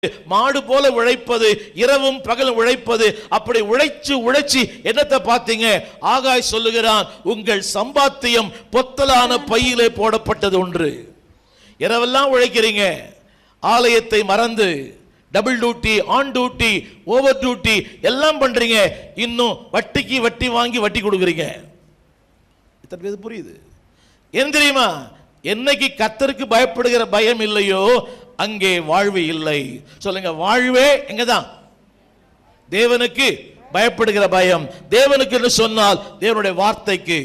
மாடு போல உழைப்பது, இரவும் பகலும் உழைப்பது. அப்படி உழைச்சு என்னத்தை பார்த்தீங்க? ஆகாய் சொல்லுகிறான், உங்கள் சம்பாத்தியம் பொத்தலான பையிலே போடப்பட்டது ஒன்று. இரவெல்லாம் உழைக்கிறீங்க, ஆலயத்தை மறந்து double duty, on duty, over duty எல்லாம் பண்றீங்க. இன்னும் வட்டிக்கு வட்டி வாங்கி வட்டி கொடுக்குறீங்க. புரியுது? என்ன தெரியுமா? என்னைக்கு கர்த்தருக்கு பயப்படுகிற பயம் இல்லையோ அங்கே வாழ்வு இல்லை. சொல்லுங்க, வாழ்வே எங்கதான்? தேவனுக்கு பயப்படுகிற பயம். தேவனுக்கு என்று சொன்னால் தேவனுடைய வார்த்தைக்கு,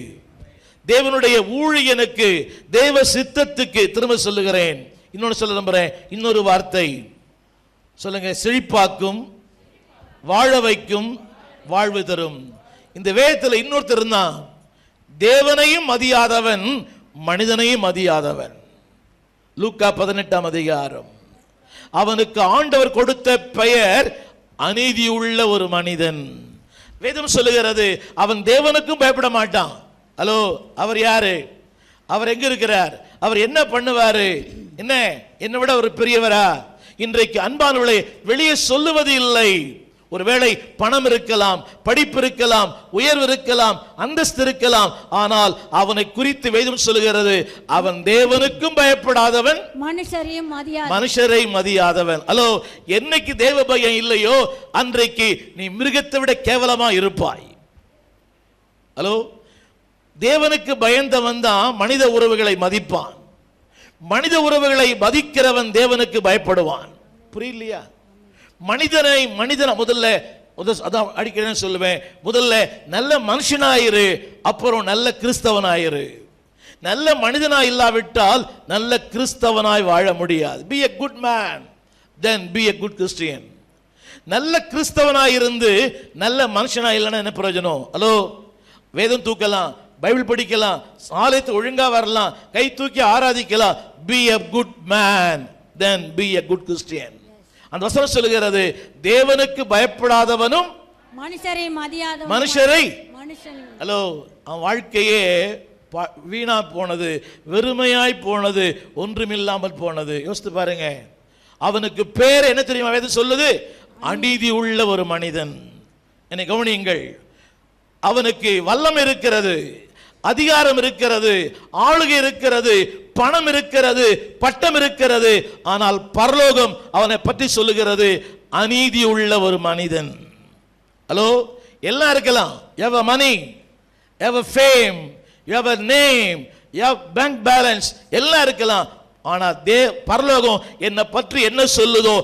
தேவனுடைய ஊழியனுக்கு, தேவ சித்தத்துக்கு. திரும்ப சொல்லுகிறேன், இன்னொன்று சொல்ல நம்புறேன், இன்னொரு வார்த்தை சொல்லுங்க, செழிப்பாக்கும், வாழ வைக்கும், வாழ்வு தரும். இந்த வேதத்தில் இன்னொருத்தர் இருந்தான், தேவனையும் மதியாதவன், மனிதனையும் மதியாதவன். லூக்கா 18ஆம் அதிகாரம். அவனுக்கு ஆண்டவர் கொடுத்த பெயர் அநீதி உள்ள ஒரு மனிதன். வேதம் சொல்லுகிறது, அவன் தேவனுக்கும் பயப்பட மாட்டான். ஹலோ, அவர் யாரு? அவர் எங்க இருக்கிறார்? அவர் என்ன பண்ணுவாரு? என்னை விட ஒரு பெரியவரா? இன்றைக்கு அன்பானவர்களே, வெளியே சொல்லுவது இல்லை. ஒருவேளை பணம் இருக்கலாம், படிப்பு இருக்கலாம், உயர்வு இருக்கலாம், அந்தஸ்து இருக்கலாம், ஆனால் அவனை குறித்து வேதம் சொல்லுகிறது, அவன் தேவனுக்கும் பயப்படாதவன், மனுஷரை மதியாதவன். ஹலோ, என்னைக்கு தேவ பயம் இல்லையோ அன்றைக்கு நீ மிருகத்தை விட கேவலமா இருப்பாய். ஹலோ, தேவனுக்கு பயந்தவன் தான் மனித உறவுகளை மதிப்பான். மனித உறவுகளை மதிக்கிறவன் தேவனுக்கு பயப்படுவான். புரியலையா? மனிதனை முதல்ல அதான் அடிக்கிறேன்னு சொல்லுவேன், முதல்ல நல்ல மனுஷனாயிரு, அப்புறம் நல்ல கிறிஸ்தவனாயிரு. நல்ல மனிதனாய் இல்லாவிட்டால் நல்ல கிறிஸ்தவனாய் வாழ முடியாது. be a good man, then be a good Christian. நல்ல கிறிஸ்தவனாய் இருந்து நல்ல மனுஷனாய் இல்லைன்னா என்ன பிரயோஜனம்? ஹலோ, வேதம் தூக்கலாம், பைபிள் படிக்கலாம், ஆலயத்தை ஒழுங்கா வரலாம், கை தூக்கி ஆராதிக்கலாம். be a good man, then be a good Christian. அந்த வசனம் சொல்லுகிறது, தேவனுக்கு பயப்படாதவனும் மனுஷரை. ஹலோ, அவன் வாழ்க்கையே வீணா போனது, வெறுமையாய் போனது, ஒன்றுமில்லாமல் போனது. யோசித்து பாருங்க. அவனுக்கு பேர் என்ன தெரியுமா? வேதம் சொல்லுது, அநீதி உள்ள ஒரு மனிதன். என்னை கவனியுங்கள். அவனுக்கு வல்லம் இருக்கிறது, அதிகாரம் இருக்கிறது, ஆளுகை இருக்கிறது, பணம் இருக்கிறது, பட்டம் இருக்கிறது, ஆனால் பரலோகம் அவனை பற்றி சொல்லுகிறது அநீதி உள்ள ஒரு மனிதன். ஹலோ, எல்லாம் இருக்கலாம். you have money, you have fame, you have name, you have bank balance, எல்லாம் இருக்கலாம். ஆனா பரலோகம் என்னை பற்றி என்ன சொல்லுதோ